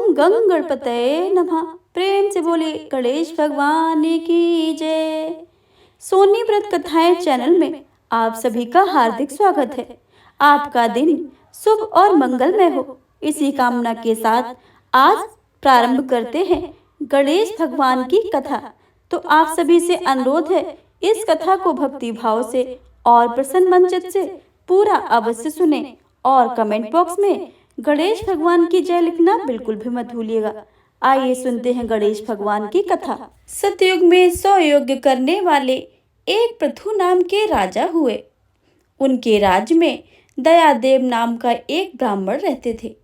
ओम गंग गणपतये नमः। प्रेम से बोले गणेश भगवान की जय। सोनी व्रत कथाएं चैनल में आप सभी का हार्दिक स्वागत है। आपका दिन शुभ और मंगलमय हो, इसी कामना के साथ आज प्रारंभ करते हैं गणेश भगवान की कथा। तो आप सभी से अनुरोध है, इस कथा को भक्ति भाव से और प्रसन्न मन चित्त से पूरा अवश्य सुने और कमेंट बॉक्स में गणेश भगवान की जय लिखना बिल्कुल भी मत भूलिएगा। आइए सुनते हैं गणेश भगवान की कथा। सतयुग में 100 यज्ञ करने वाले एक पृथु नाम के राजा हुए। उनके राज्य में दयादेव नाम का एक ब्राह्मण रहते थे।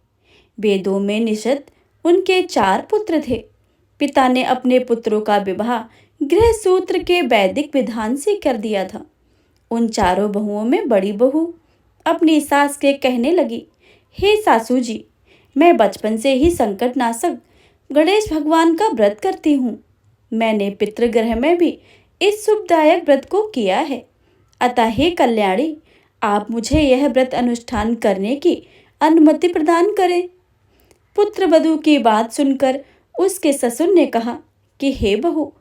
वेदों में निषद उनके 4 पुत्र थे। पिता ने अपने पुत्रों का विवाह गृह सूत्र के वैदिक विधान से कर दिया था। उन चारों बहुओं में बड़ी बहू अपनी सास के कहने लगी, हे सासू जी, मैं बचपन से ही संकटनाशक गणेश भगवान का व्रत करती हूँ। मैंने पितृगृह में भी इस शुभदायक व्रत को किया है। अतः हे कल्याणी, आप मुझे यह व्रत अनुष्ठान करने की अनुमति प्रदान करें। पुत्र वधू की बात सुनकर उसके ससुर ने कहा कि हे बहू,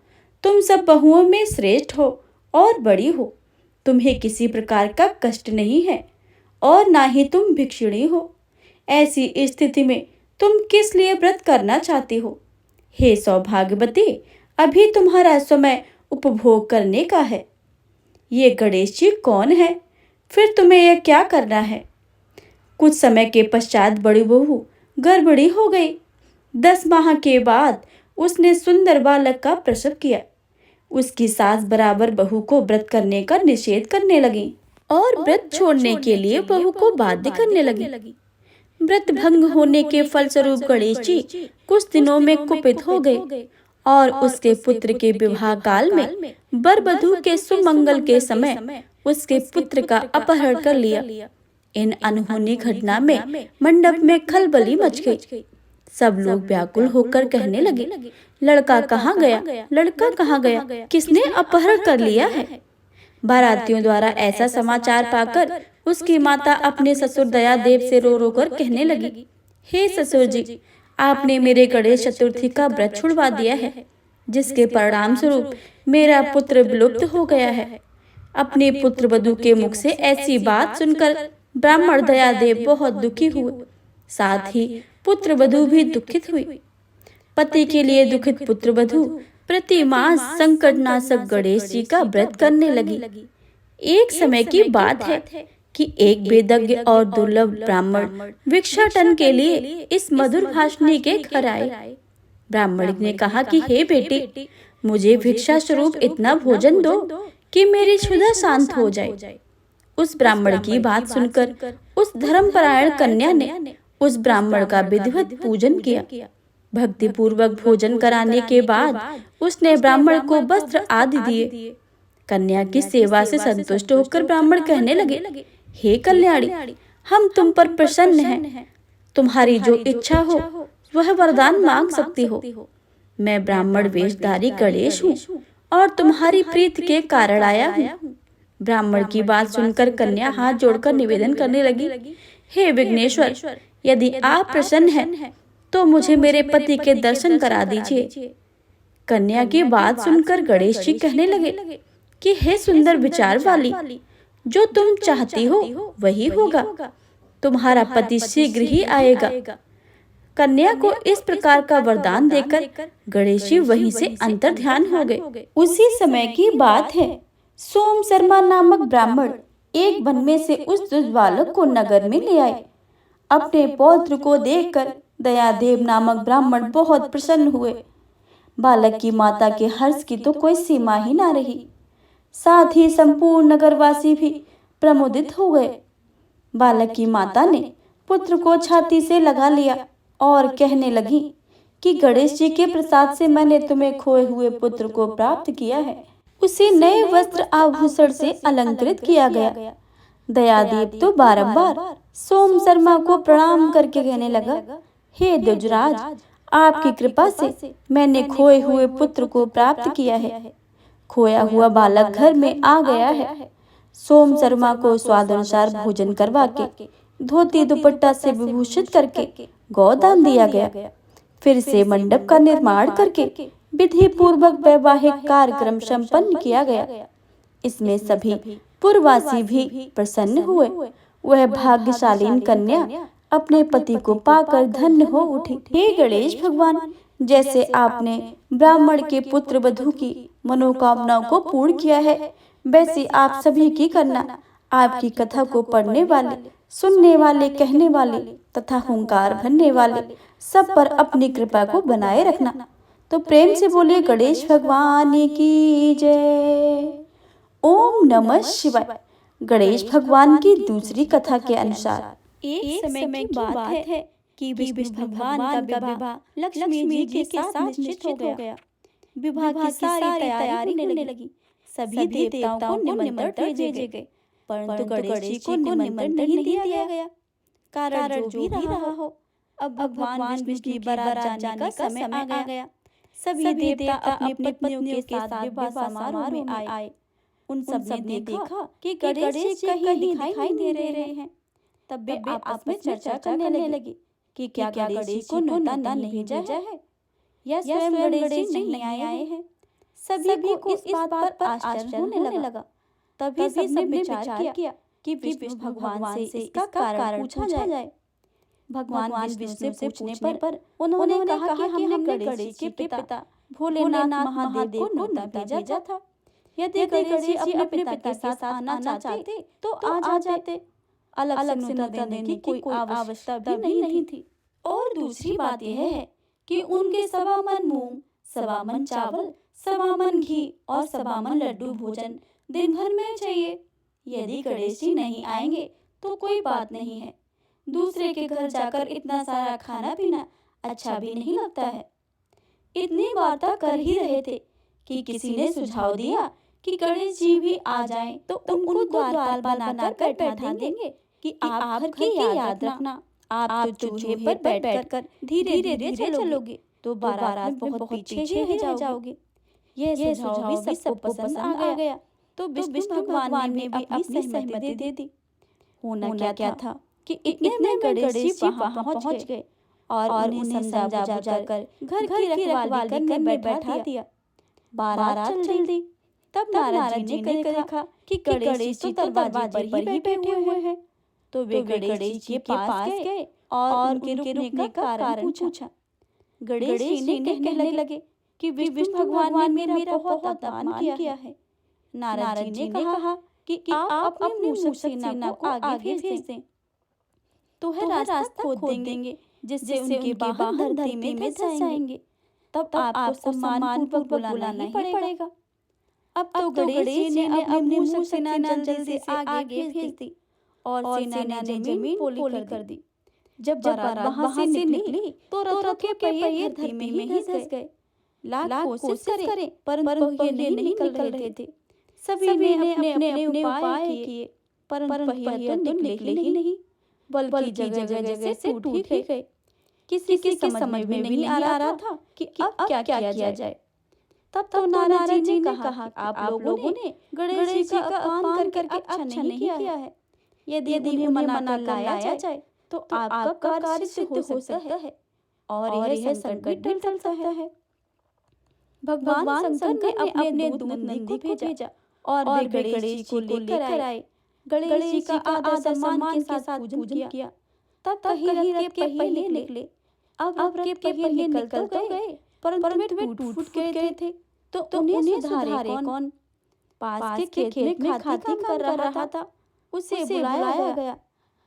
तुम सब बहुओं में श्रेष्ठ हो और बड़ी हो। तुम्हें किसी प्रकार का कष्ट नहीं है और ना ही तुम भिक्षुणी हो। ऐसी स्थिति में तुम किस लिए व्रत करना चाहती हो? हे सौभाग्यवती, अभी तुम्हारा समय उपभोग करने का है। ये गणेश जी कौन है? फिर तुम्हें यह क्या करना है? कुछ समय के पश्चात बड़ी बहू गर्भवती हो गई। 10 माह के बाद उसने सुंदर बालक का प्रसव किया। उसकी सास बराबर बहू को व्रत करने का निषेध करने लगी और व्रत छोड़ने के लिए बहू को बाध्य करने लगी। व्रत भंग होने के फलस्वरूप गणेश जी कुछ दिनों में कुपित हो गए और उसके पुत्र के विवाह काल में वर वधू के सुमंगल के समय उसके पुत्र का अपहरण कर लिया। इन अनहोनी घटना में मंडप में खलबली मच गई। सब लोग व्याकुल होकर कहने लगे, लड़का कहाँ गया? लड़का कहाँ गया? किसने अपहरण कर लिया है? बारातियों द्वारा ऐसा समाचार पाकर उसकी माता अपने ससुर दयादेव से रो रो कर कहने लगी, हे ससुर जी, आपने मेरे गणेश चतुर्थी का व्रत छुड़वा दिया है, जिसके परिणाम स्वरूप मेरा पुत्र विलुप्त हो गया है। अपने पुत्र वधू के मुख से ऐसी बात सुनकर ब्राह्मण दयादेव बहुत दुखी हुए। साथ ही पुत्र वधू भी दुखित हुई। पति के लिए दुखित पुत्र वधू प्रति मास संकटनाशक गणेश जी का व्रत करने लगी। एक समय की बात है कि एक वेदज्ञ और दुर्लभ ब्राह्मण भिक्षाटन के लिए इस मधुर भाषिणी के घर आए। ब्राह्मण ने कहा कि हे बेटी, मुझे भिक्षा स्वरूप इतना भोजन दो कि मेरी क्षुधा शांत हो जाए। उस ब्राह्मण की बात सुनकर उस धर्मपरायण कन्या ने उस ब्राह्मण का विधिवत पूजन किया। भक्ति पूर्वक भोजन कराने के बाद उसने ब्राह्मण को वस्त्र आदि दिए। कन्या की सेवा से संतुष्ट होकर ब्राह्मण कहने लगे, हे कल्याणी, हम तुम पर प्रसन्न हैं। तुम्हारी जो इच्छा हो वह वरदान मांग सकती हो। मैं ब्राह्मण वेशधारी गणेश हूँ और तुम्हारी प्रीति के कारण आया हूँ। ब्राह्मण की बात सुनकर कन्या हाथ जोड़कर निवेदन करने लगी, हे विघ्नेश्वर, यदि आप प्रसन्न हैं तो मुझे मेरे पति के दर्शन करा दीजिए। कन्या की बात सुनकर गणेश जी कहने लगे कि हे सुंदर विचार वाली, जो तुम चाहती हो वही होगा। तुम्हारा पति शीघ्र ही आएगा। कन्या को इस प्रकार का वरदान देकर गणेश जी वहीं से अंतर्ध्यान हो गए। उसी समय की बात है, सोम शर्मा नामक ब्राह्मण एक वन में से उस दुष्ट बालक को नगर में ले आए। अपने पौत्र को देखकर दयादेव नामक ब्राह्मण बहुत प्रसन्न हुए। बालक की माता के हर्ष की तो कोई सीमा ही ना रही। साथ ही संपूर्ण नगरवासी भी प्रमुदित हो गए। बालक की माता ने पुत्र को छाती से लगा लिया और कहने लगी कि गणेश जी के प्रसाद से मैंने तुम्हें खोए हुए पुत्र को प्राप्त किया है। उसे नए वस्त्र आभूषण से अलंकृत किया गया। दयादेव तो बारंबार सोम शर्मा को प्रणाम करके कहने लगा, हे द्विजराज, आपकी कृपा से मैंने खोए हुए पुत्र को प्राप्त किया है। खोया हुआ बालक घर में आ गया है। सोम शर्मा को स्वादानुसार भोजन करवा के धोती दुपट्टा से विभूषित करके गोदान दिया गया। फिर से मंडप का निर्माण करके विधि पूर्वक वैवाहिक कार्यक्रम संपन्न किया गया। इसमें सभी पुरवासी भी प्रसन्न हुए। वह भाग्यशालीन कन्या अपने पति को पाकर धन्य हो उठी। हे गणेश भगवान, जैसे आपने ब्राह्मण के पुत्र वधू की मनोकामनाओं को पूर्ण किया है, वैसे आप सभी की करना। आपकी कथा को पढ़ने वाले, सुनने वाले, कहने वाले तथा हुंकार भरने वाले सब पर अपनी कृपा को बनाए रखना। तो प्रेम से बोलिए गणेश भगवान की जय। ओम नमः शिवाय। गणेश भगवान की दूसरी कथा के अनुसार एक समय की बात है कि विष्णु भगवान का विवाह लक्ष्मी जी के साथ निश्चित हो गया। विवाह की सारी तैयारी होने लगी। सभी देवताओं को निमंत्रण भेजे गए, परंतु गणेश जी को निमंत्रण नहीं दिया गया। कारण जो भी रहा हो, अब भगवान विष्णु की बारात जाने का समय आ गया। सभी देवता अपनी पत्नियों के साथ विवाह समारोह में आए। उन सब ने देखा कि गणेश जी कहीं दिखाई नहीं दे रहे हैं। तब वे आपस में चर्चा करने लगे कि क्या गणेश जी को न्योता नहीं भेजा है या स्वयं गणेश जी नहीं आए हैं। सभी को इस बात पर आश्चर्य होने लगा। तभी सबने विचार किया कि विष्णु भगवान से इसका कारण पूछा जाए। भगवान विष्णु से पूछने पर उन्होंने कहा कि हमने गणेश जी के पिता भोलेनाथ महादेव को न्योता भेजा था। यदि गणेश जी अपने पिता के साथ आना चाहते तो आ जाते। अलग से न्योता देने की कोई आवश्यकता भी नहीं थी। और दूसरी बात यह है कि उनके 1.25 मन मूंग, 1.25 मन चावल, 1.25 मन घी और 1.25 मन लड्डू भोजन दिन भर में चाहिए। यदि गणेश जी नहीं आएंगे तो कोई बात नहीं है। दूसरे के घर जाकर इतना सारा खाना पीना अच्छा भी नहीं लगता है। इतनी वार्ता कर ही रहे थे कि किसी ने सुझाव दिया कि गणेश जी भी आ जाएं तो उनको द्वारपाल बनाकर बैठा देंगे कि आप घर की याद रखना। आप तो चूहे पर बैठकर धीरे धीरे चलोगे तो बारात बहुत पीछे ही रह जाओगे। यह सुझाव भी सबको पसंद आ गया। तो विष्णु भगवान ने भी अपनी सहमति दे दी। होना क्या था कि इतने में गणेश जी वहां पहुंच गए और उन्हें समझा बुझाकर घर की रखवाली करने में बैठा दिया। बारात चल दी। तब नारद जी ने देखा कि गणेश जी तो दरवाजे पर ही बैठे हुए हैं। तो वे गणेश जी के पास गए और उनके रुकने का कारण पूछा। गणेश जी ने कहने लगे कि विष्णु भगवान ने मेरा बहुत अपमान किया है। नारद जी ने कहा कि आप अपनी मूषक सेना को आगे भेज दें तो वह रास्ता खोद देंगे जिससे उनके वाहन धरती में धंस जाएंगे। तब आपको सम्मानपूर्वक बुलाना ही पड़ेगा। अब तो गणेश जी ने अपनी मूषक सेना जल्दी से आगे भेज दी और सेना ने जमीन पोली कर दी। जब बारात वहां से निकली तो रथों के पहिए धरती में ही धंस गए। लाख कोशिश करें परंतु पहिए नहीं निकल रहे थे। सभी ने अपने उपाय किए परंतु पहिए तो निकले ही नहीं, बल्कि जगह जगह से टूट ही गए। किसी की समझ में भी नहीं आ रहा था कि अब क्या किया जाए। तब तो नारद जी ने कहा आप लोगों ने गणेश जी का अपमान करके अच्छा नहीं किया है। यदि उन्हें मना कर लाया जाए तो आपका कार्य सिद्ध हो सकता है और यह संकट भी टल सकता है। भगवान शंकर ने अपने दूत नंदी को भेजा और वे गणेश जी को लेकर आए। गणेश जी का आदर सम्मान के साथ पूजन किया। तब कहीं रथ के पहिए निकले। अब रथ के पहिए निकल तो गए परंतु वे टूट गए थे। तो उन्हें सुधारे कौन? पास के खेत में खाती काम कर रहा था, उसे बुलाया गया।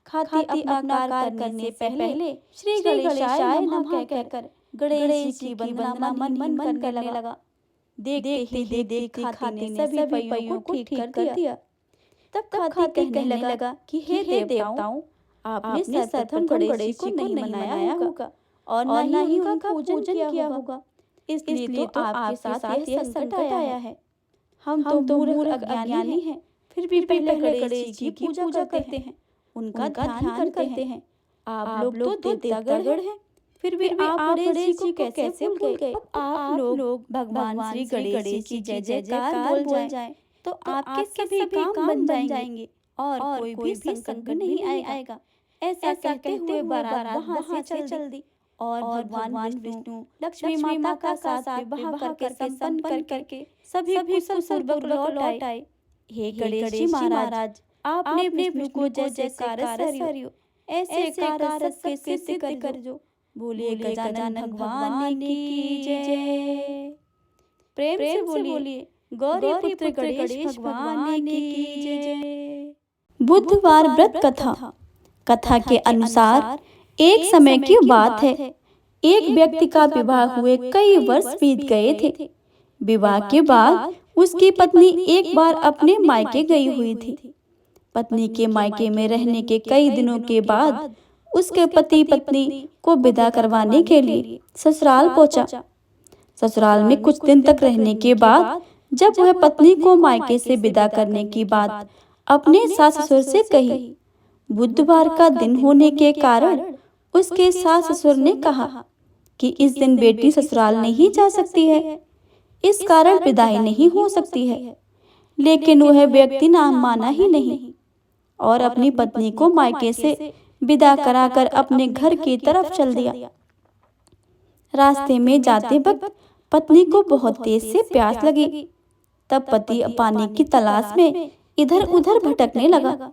खाती अपना कार्य करने से पहले श्री गणेशाय नमः कहकर गणेश जी की वंदना मन करने लगा। देखते ही खाती ने सभी पहियों को ठीक कर दिया। तब खाती कहने लगा कि हे देवताओं, आपने सर्वप्रथम गणेश जी को नहीं मनाया होगा और न ही उनका पूजन किया होगा। इसलिए तो आपके साथ यह संकट आया है। हम तो मूर्ख अज्ञानी हैं, फिर भी पहले गणेश जी की पूजा करते हैं, उनका ध्यान करते हैं। आप लोग तो देवतागण हैं, फिर भी आप गणेश जी को कैसे भूल गए? आप लोग भगवान श्री गणेश की जय जयकार बोल जाएं तो आपके सभी काम बन जाएंगे और कोई भी संकट नहीं आएगा। ऐसा कहते हुए बारात वहां से चल दी और भगवान विष्णु लक्ष्मी माता का साथ विवाह करके संपन्न करके सभी कुशल पूर्वक लौट आए। हे गणेश जी महाराज, आपने विष्णु को जय जयकार सरियो ऐसे कार्य सबके सिद्ध कर जो। बोलिए गजानन भगवान की जय। प्रेम से बोलिए गौरी पुत्र गणेश भगवान की जय। बुधवार व्रत कथा। कथा के अनुसार एक समय की बात है, एक व्यक्ति का विवाह हुए कई वर्ष बीत गए थे। विवाह के बाद उसकी पत्नी एक बार अपने मायके गई हुई थी। पत्नी के मायके में रहने के कई दिनों के बाद उसके पति पत्नी को विदा करवाने के लिए ससुराल पहुंचा। ससुराल में कुछ दिन तक रहने के बाद जब वह पत्नी को मायके से विदा करने की बात अपने सास ससुर से कही, बुधवार का दिन होने के कारण उसके सास ससुर ने कहा कि इस दिन बेटी ससुराल नहीं जा सकती है, इस कारण विदाई नहीं हो सकती है। लेकिन वह व्यक्ति ना माना ही नहीं और अपनी पत्नी को मायके से विदा कराकर अपने घर की तरफ चल दिया। रास्ते में जाते वक्त पत्नी को बहुत तेज से प्यास लगी। तब पति पानी की तलाश में इधर उधर भटकने लगा।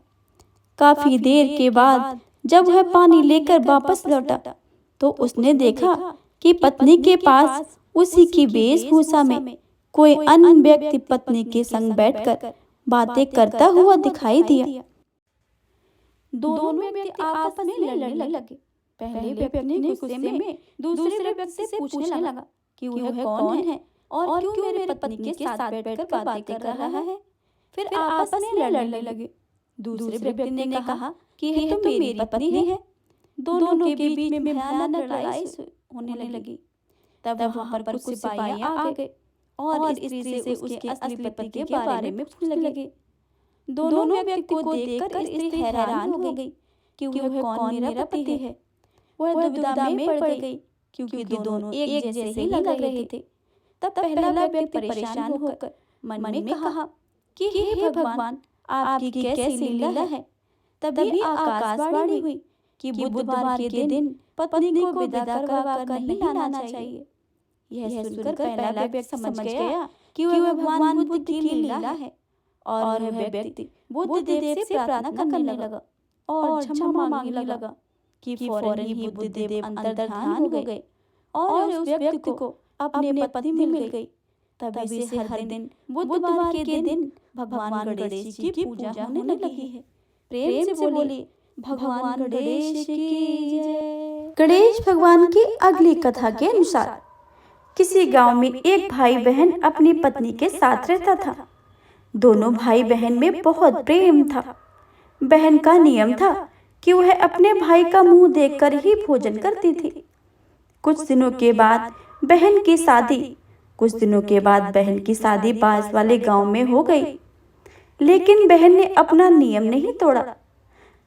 काफी देर के बाद जब वह पानी लेकर वापस लौटा तो उसने देखा कि पत्नी के पास उसी की वेशभूषा में कोई अन्य व्यक्ति पत्नी के संग बैठकर बातें करता हुआ दिखाई दिया। दोनों व्यक्ति आपस में लड़ने लगे। पहले व्यक्ति ने गुस्से में दूसरे व्यक्ति से पूछने लगा कि वह कौन है और क्यों मेरे पत्नी के साथ बैठकर बातें कर रहा है। फिर आपस में लड़ने लगे। दूसरे व्यक्ति ने कहा कि यह तो मेरी पत्नी है। दोनों के बीच में भयानक लड़ाई होने लगी। तब वहां पर कुछ सिपाही आ गए और स्त्री से उसके असली पति के बारे में पूछने लगे। दोनों व्यक्ति को देखकर स्त्री हैरान हो गई कि वह कौन मेरा पति है। वह दुविधा में पड़ गई क्योंकि दोनों एक जैसे ही लग रहे थे। तब पहला व्यक्ति परेशान होकर मन में कहा कि हे भगवान, आपकी कैसी लीला है। तभी आकाशवाणी हुई कि बुधवार के दिन पत्नी को विदा करवाकर नहीं लाना चाहिए। यह सुनकर पहला व्यक्ति समझ गया कि वह भगवान बुद्ध की लीला है और वह व्यक्ति बुद्ध देव से प्रार्थना करने लगा और क्षमा मांगने लगा कि फौरन ही बुद्ध देव अंतर्ध्यान हो गए और उस व्यक्ति को अपने पत्नी मिल गई। तभी से हर दिन बुधवार के दिन भगवान गणेश की पूजा होने लगी है। प्रेम से बोलिए भगवान गणेश की जय। गणेश भगवान की अगली कथा के अनुसार किसी गांव में एक भाई बहन अपनी पत्नी के साथ रहता था। दोनों भाई बहन में बहुत प्रेम था। बहन का नियम था कि वह अपने भाई का मुंह देखकर ही भोजन करती थी। कुछ दिनों के बाद बहन की शादी पास वाले गांव में हो गई। लेकिन बहन ने अपना नियम नहीं तोड़ा।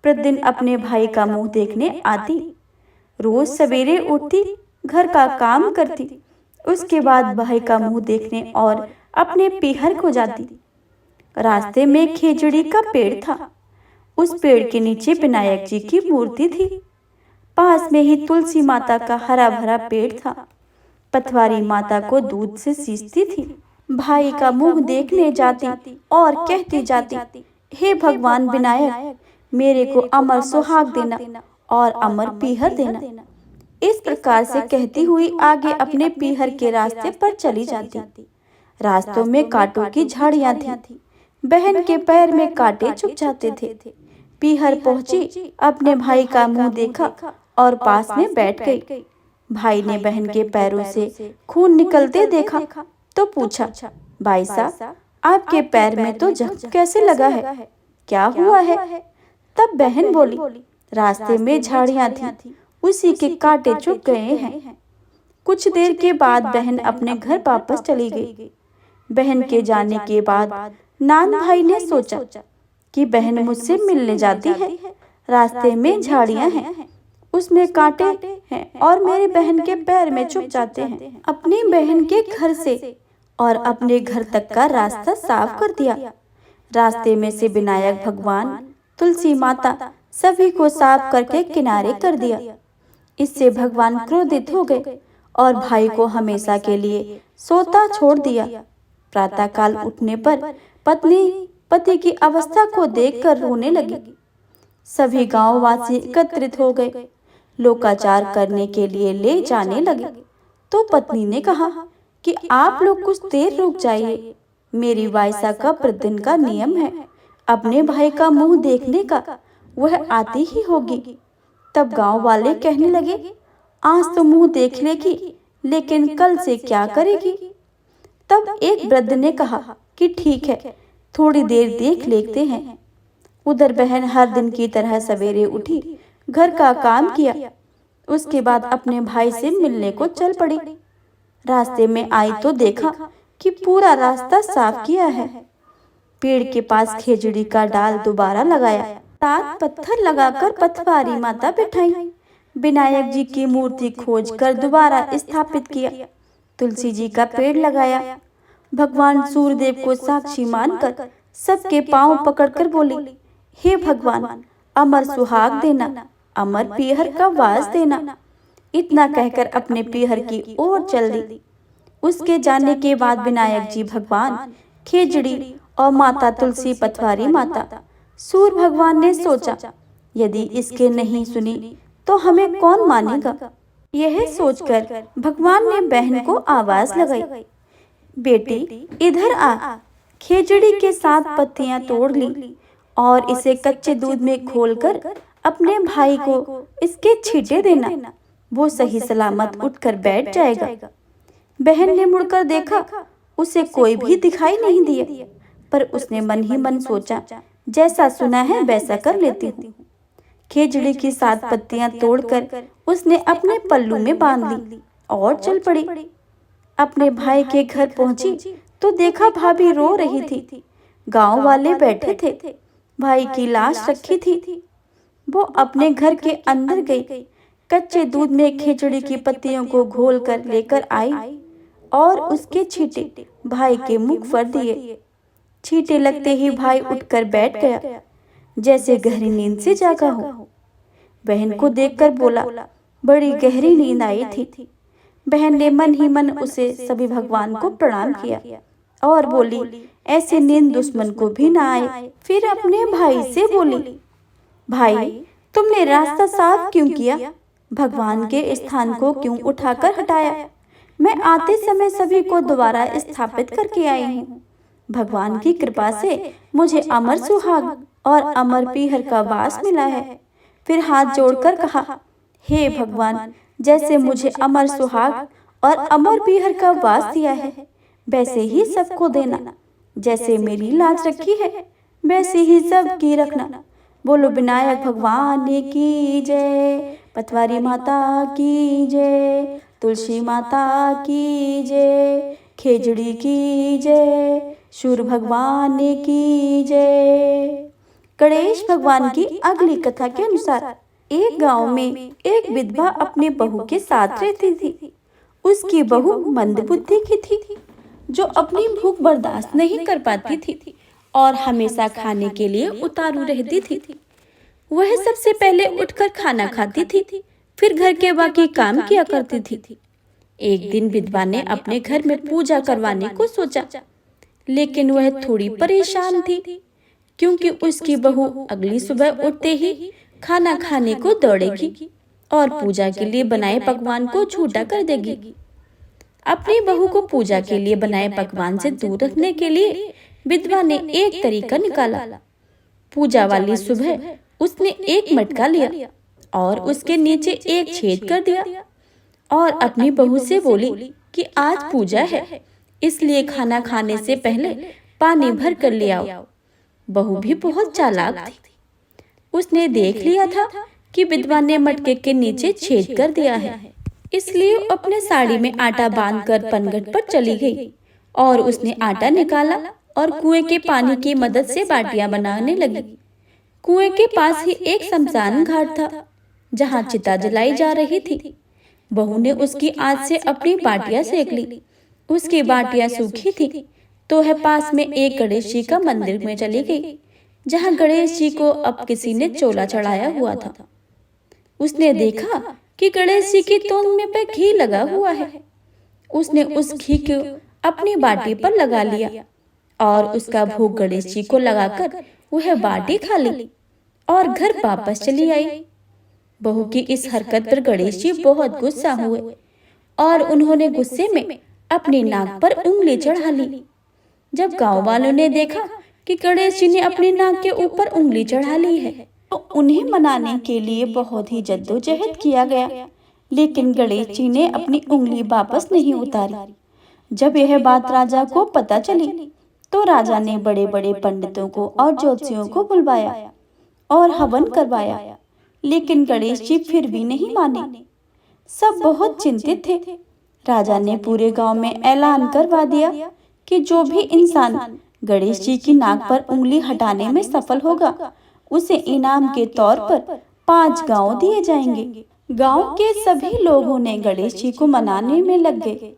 प्रतिदिन अपने भाई का मुंह देखने आती। रोज सवेरे उठती, घर का काम करती, उसके बाद भाई का मुंह देखने और अपने पीहर को जाती। रास्ते में खेजड़ी का पेड़ था। उस पेड़ के नीचे विनायक जी की मूर्ति थी। पास में ही तुलसी माता का हरा भरा पेड़ था। पथवारी माता को दूध से सींचती थी। भाई का मुंह देखने जाती और कहती जाती, हे भगवान विनायक, मेरे को अमर सुहाग देना और अमर पीहर देना। इस प्रकार से कहती हुई आगे अपने पीहर के रास्ते पर चली जाती। रास्तों में कांटों की झाड़ियां थी। बहन के पैर में कांटे चुभ जाते थे। पीहर पहुंची, अपने भाई का मुंह देखा और पास में बैठ गई। भाई ने बहन के पैरों से खून निकलते देखा तो पूछा, भाई साहब, आपके पैर में तो जख्म कैसे लगा है, क्या हुआ है? तब बहन बोली, रास्ते में झाड़ियां थी, उसी के कांटे चुभ गए हैं। कुछ देर के बाद बहन अपने घर वापस चली गई। बहन के जाने के बाद नान भाई ने सोचा कि बहन मुझसे मिलने जाती है, रास्ते में झाड़ियां हैं, उसमें कांटे हैं और मेरी बहन के पैर में चुभ जाते हैं। अपनी बहन के घर से और अपने घर तक का रास्ता साफ कर दिया। रास्ते में से विनायक भगवान, तुलसी माता सभी को साफ करके किनारे कर दिया। इससे भगवान क्रोधित हो गए और भाई को हमेशा के लिए सोता छोड़ दिया। प्रातःकाल उठने पर पत्नी पति की अवस्था को देखकर रोने लगी। सभी गांववासी एकत्रित हो गए, लोकाचार करने के लिए ले जाने लगे। तो पत्नी ने कहा कि आप लोग कुछ देर रुक जाइए, मेरी वायसा का प्रतिदिन का नियम है, अपने भाई का मुंह देखने का, वह आती ही होगी। तब गांव वाले कहने लगे, आज तो मुंह देख लेगी, लेकिन कल से क्या करेगी। तब एक वृद्ध ने कहा कि ठीक है, थोड़ी देर देख लेते हैं। उधर बहन हर दिन की तरह सवेरे उठी, घर का काम किया, उसके बाद अपने भाई से मिलने को चल पड़ी। रास्ते में आई तो देखा कि पूरा रास्ता साफ किया है। पेड़ के पास खेजड़ी का डाल दोबारा लगाया, 7 पत्थर लगाकर पथवारी माता बिठाई, विनायक जी की मूर्ति खोजकर दोबारा स्थापित किया, तुलसी जी का पेड़ लगाया। भगवान सूर्यदेव को साक्षी मानकर सबके पांव पकड़कर बोली, हे भगवान, अमर सुहाग देना, अमर पीहर का वास देना। इतना कहकर अपने पीहर की ओर चल दी। उसके जाने के बाद विनायक जी भगवान, खेजड़ी और माता तुलसी पथवारी माता, सूर्य भगवान ने सोचा, यदि इसके नहीं सुनी तो हमें कौन मानेगा। यह सोचकर भगवान ने बहन को आवाज लगाई, बेटी इधर आ। खेजड़ी के 7 पत्तियां तोड़ ली और इसे कच्चे दूध में घोलकर अपने भाई को इसके छींटे देना, वो सही सलामत उठकर बैठ जाएगा। बहन ने मुड़कर देखा, उसे कोई भी दिखाई नहीं दिया, पर उसने मन ही मन सोचा, जैसा सुना है वैसा कर लेती हूँ। खेजड़ी की 7 पत्तियां तोड़कर उसने अपने पल्लू में बांध ली और चल पड़ी। अपने भाई के घर पहुंची तो देखा भाभी रो रही थी। गांव वाले बैठे थे, भाई की लाश रखी थी। वो अपने घर के अंदर गई, कच्चे दूध में खेजड़ी की पत्तियों को घोलकर लेकर आई और उसके छींटे भाई के मुख पर दिए। छींटे लगते ही भाई उठकर बैठ गया, जैसे गहरी नींद से जागा हो। बहन को देखकर बोला, बड़ी गहरी नींद आई थी। बहन ने मन ही मन उसे सभी भगवान को प्रणाम किया और बोली, ऐसी नींद दुश्मन को भी ना आए। फिर अपने भाई से बोली, भाई तुमने रास्ता साफ क्यों किया, भगवान के स्थान को क्यों उठाकर हटाया। मैं आते समय सभी को दोबारा स्थापित करके आई हूँ। भगवान की कृपा से मुझे अमर सुहाग और अमर पीहर का वास मिला है। फिर हाथ जोड़कर कहा, हे भगवान, जैसे मुझे अमर सुहाग और अमर पीहर का वास दिया है, वैसे ही सबको देना। जैसे मेरी लाज रखी है, वैसे ही सबकी रखना। बोलो विनायक भगवान की जय, पथवारी माता की जय, तुलसी माता की जय, खेजड़ी की जय, सूर्य भगवान की जय। गणेश भगवान की अगली कथा के अनुसार एक गांव में एक विधवा अपने बहू के साथ रहती थी। उसकी बहू मंदबुद्धि की थी, जो अपनी भूख बर्दाश्त नहीं कर पाती थी और हमेशा खाने के लिए उतारू रहती थी। वह सबसे पहले उठकर खाना खाती थी, फिर घर के बाकी काम किया करती थी। एक दिन विधवा ने अपने घर में पूजा करवाने को सोचा, लेकिन वह थोड़ी परेशान थी, क्योंकि उसकी बहू अगली सुबह उठते ही खाना खाने को दौड़ेगी और पूजा के लिए बनाए पकवान को झूठा कर देगी। अपनी बहू को पूजा के लिए बनाए पकवान से दूर रखने के लिए विधवा ने एक तरीका निकाला। पूजा वाली सुबह उसने एक मटका लिया और उसके नीचे एक छेद कर दिया और अपनी बहू से बोली कि आज पूजा है, इसलिए खाना खाने से पहले पानी भर कर ले आओ। बहू भी बहुत चालाक थी, उसने देख लिया था कि विधवा ने मटके के नीचे छेद कर दिया है, इसलिए अपने साड़ी में आटा बांधकर पनघट पर चली गई और उसने आटा निकाला और कुएं के पानी की मदद से बाटियां बनाने लगी। कुएं के पास ही एक शमशान घाट था, जहां चिता जलाई जा रही थी। बहू ने उसकी आंच से अपनी बाटियां सेक ली। उसकी बाटियां सूखी थी तो वह पास में एक गणेश जी का मंदिर में चली गई, जहां गणेश जी को अब किसी ने चोला चढ़ाया हुआ था। उसने देखा कि गणेश जी की तोंद में पे घी लगा हुआ है। उसने उस घी को अपनी बाटी पर लगा लिया और उसका भोग गणेश जी को लगाकर वह बाटी खा ली और घर वापस चली आई। बहू की इस हरकत पर गणेश जी बहुत गुस्सा हुए और उन्होंने गुस्से में अपनी नाक पर उंगली चढ़ा ली। जब गांव वालों ने देखा कि गणेश जी ने अपनी नाक के ऊपर उंगली चढ़ा ली है, तो उन्हें मनाने के लिए बहुत ही जद्दोजहद किया गया, लेकिन गणेश जी ने अपनी उंगली वापस नहीं उतारी। जब यह बात राजा को पता चली, तो राजा ने बड़े बड़े पंडितों को और ज्योतिषियों को बुलवाया और हवन करवाया, लेकिन गणेश जी फिर भी नहीं माने। सब बहुत चिंतित थे। राजा ने पूरे गांव में ऐलान करवा दिया कि जो भी इंसान गणेश जी की नाक पर उंगली हटाने में सफल होगा, उसे इनाम के तौर पर 5 गांव दिए जाएंगे। गांव के सभी लोगों ने गणेश जी को मनाने में लग गए,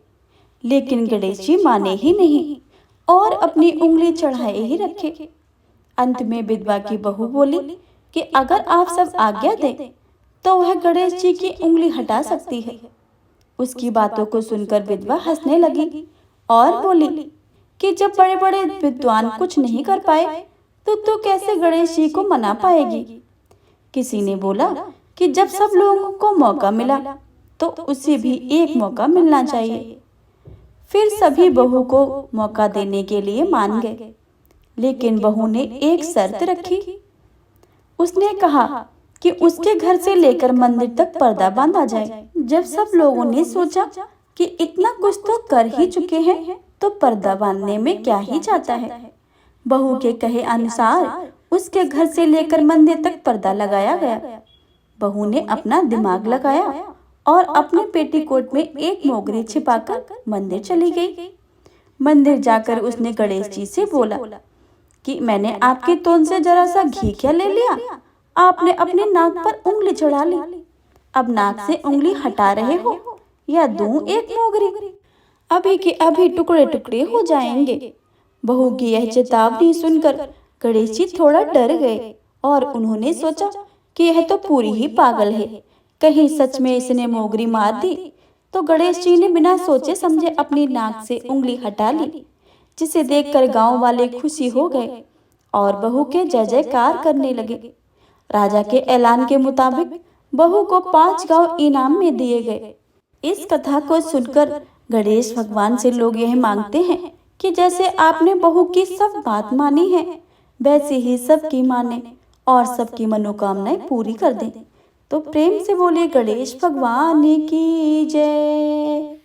लेकिन गणेश जी माने ही नहीं और अपनी उंगली चढ़ाए ही रखे। अंत में विधवा की बहू बोली कि अगर आप सब आज्ञा दें तो वह गणेश जी की उंगली हटा सकती है। उसकी बातों को सुनकर विधवा हंसने लगी और बोली कि जब बड़े बड़े विद्वान कुछ नहीं कर पाए, तो तू कैसे गणेश जी को मना पाएगी। किसी ने बोला कि जब सब लोगों को मौका मिला, तो उसे भी एक मौका मिलना चाहिए। फिर सभी बहू को मौका देने के लिए मान गए, लेकिन बहू ने एक शर्त रखी। उसने कहा कि उसके घर से लेकर मंदिर तक पर्दा बांधा जाए। जब सब लोगों ने सोचा कि इतना कुछ तो कर ही चुके हैं, तो पर्दा बांधने में क्या ही जाता है। बहू के कहे अनुसार उसके घर से लेकर मंदिर तक पर्दा लगाया गया। बहू ने अपना दिमाग लगाया और अपने पेटीकोट में एक मोगरी छिपाकर मंदिर चली गई। मंदिर जाकर उसने गणेश जी से बोला कि मैंने आपकी तोंद से जरा सा घी क्या ले लिया, आपने अपने नाक पर उंगली चढ़ा ली। अब नाक से उंगली हटा रहे हो या दूं एक मोगरी? अभी के अभी टुकड़े टुकड़े हो जाएंगे। बहू की यह चेतावनी सुनकर गणेश जी थोड़ा डर गए और उन्होंने सोचा कि यह तो पूरी ही पागल है, कहीं सच में इसने मोगरी मार दी। तो गणेश जी ने बिना सोचे समझे अपनी नाक से उंगली हटा ली, जिसे देखकर गांव वाले खुशी हो गए और बहू के जय जयकार करने लगे। राजा के ऐलान के मुताबिक बहू को 5 गांव इनाम में दिए गए। इस कथा को सुनकर गणेश भगवान से लोग यह मांगते हैं कि जैसे आपने बहू की सब बात मानी है, वैसे ही सबकी माने और सबकी मनोकामनाएं पूरी कर दें। तो प्रेम से बोले गणेश भगवान की जय।